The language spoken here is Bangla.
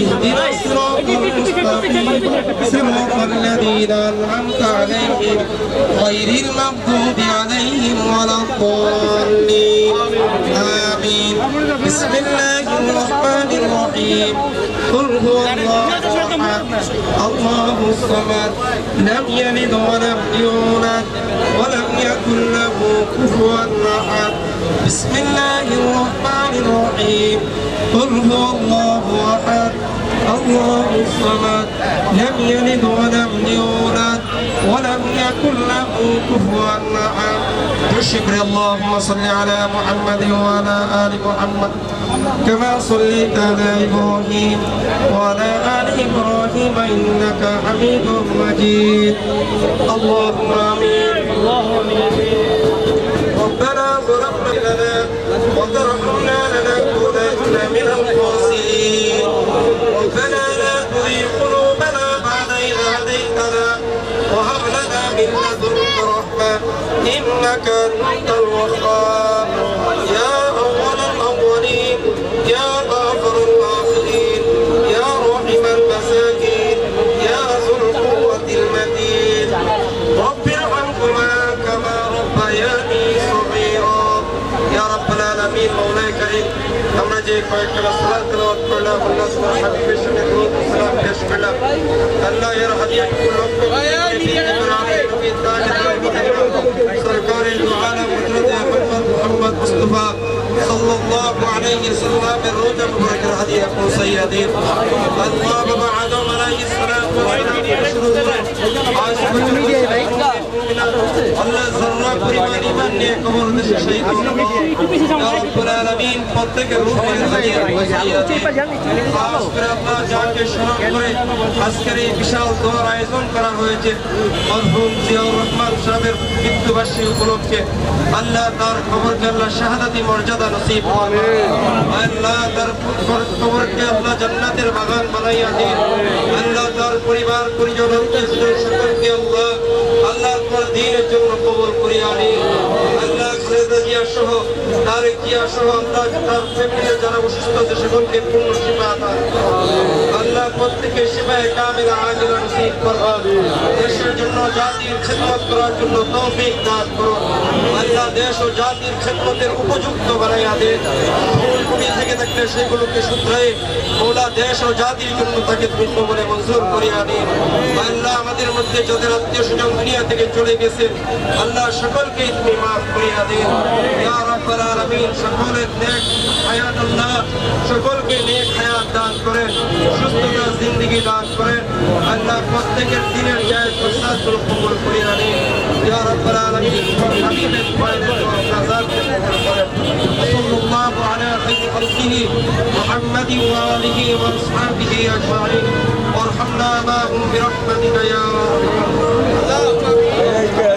اهدنا الصراط المستقيم صراط الذين أنعمت عليهم غير المغضوب عليهم ولا الضالين آمين بسم الله الرحمن الرحيم قل هو الله أحد الله الصمد لم يلد ولم يولد ولم يكن له كفوا أحد بسم الله الرحمن الرحيم قل هو الله أحد الله الصمد لم يلد ولم يولد ولم يكن له كفوا أحد بالشكر اللهم صل على محمد وعلى آل محمد كما صليت على إبراهيم وعلى آل إبراهيم إنك حميد مجيد اللهم آمين ربنا ظلمنا لنا وترحمنا لنكونن من الخاسرين ربنا لا تزغ قلوبنا بعد إذ هديتنا وهب لنا من لدنك رحمة إنك أنت الوهاب يا أول الأولين يا آخر الآخرين يا راحم المساكين يا ذو القوة المتين رب ارحمهما كما ربياني صغيرا يا رب العالمين مولاي كريم আমরা যে কয়েকটা সালাত তেলাওয়াত করলাম আল্লাহ সুবহানাহু হাবিবের সাথে দরুদ ও সালাম পেশ করলাম আল্লাহ এর হাদিয়াগুলো লক্ষ্য করে নবী তাজউল সরকারে দু আলম হযরত মুহাম্মদ মুস্তাফা সাল্লাল্লাহু আলাইহি সাল্লামের রোজা মুবারকের হাদিয়া পৌঁছাইয়া দিন আল্লাহ বাবা আদম আলাইহিস সালাম আল্লাহ যারা পরিমাণ ঈমান নিয়ে কবর দেশে শহীদ হয়েছে ইয়া রাব্বুল আলামিন প্রত্যেকের রূহে হাদিয়া পৌঁছাইয়া দিন খাস করে আল্লাহ যাকে স্মরণ করে আজকের এই বিশাল দোয়ার আয়োজন করা হয়েছে মরহুম জিয়াউর রহমান সাহেবের মৃত্যুবার্ষিকী উপলক্ষে আল্লাহ তার কবরকে আল্লাহ শাহাদাতি মর্যাদা নসিব করুন আল্লাহ তার কবরকে আল্লাহ জান্নাতের বাগান বানাইয়া দিন আল্লাহ তার পরিবার পরিজন আত্মীয় সকলকে আল্লাহ তার দ্বীনের জন্য কবুল করিয়া নিন আল্লাহ খালেদা জিয়া সহ তারেক জিয়া সহ আল্লাহ তার ফ্যামিলির যারা অসুস্থ আছে সকলকে পূর্ণ শিফা দান আল্লাহ প্রত্যেকের শিফায়ে কামিলা আজিলা নসিব করুন দেশের জন্য জাতির খিদমত করার জন্য তৌফিক দান করুন আল্লাহ দেশ ও জাতির খিদমতের উপযুক্ত বানাইয়া দেন ভুল ত্রুটি থেকে থাকলে সেগুলোকে শুধরায়ে মওলা দেশ ও জাতির জন্য তাকে ধন্য বলে মঞ্জুর করিয়া নিন আল্লাহ আমাদের মধ্যে যাদের আত্মীয় স্বজন দুনিয়া থেকে চলে গেছে আল্লাহ সকলকে তুমি মাফ করিয়া দিন ইয়া রাব্বাল আলামিন সকলের নেক হায়াত আল্লাহ সকলকে নেক হায়াত দান করেন সুস্থতা জিন্দেগি দান করেন আল্লাহ প্রত্যেকের দিনের জায়েজ প্রসাদগুলো কবুল করিয়া নিন ইয়া রাব্বাল আলামিন হাবিবের পয়দের নাজারকে কবুল করেন সাল্লাল্লাহু আলা খায়রি খালকিহি মুহাম্মাদি ওয়া আলিহি ওয়া আসহাবিহি আজমাইন ওয়ারহামনা মা'হুম বিরহমাতিকা ইয়া আরহামার রাহিমিন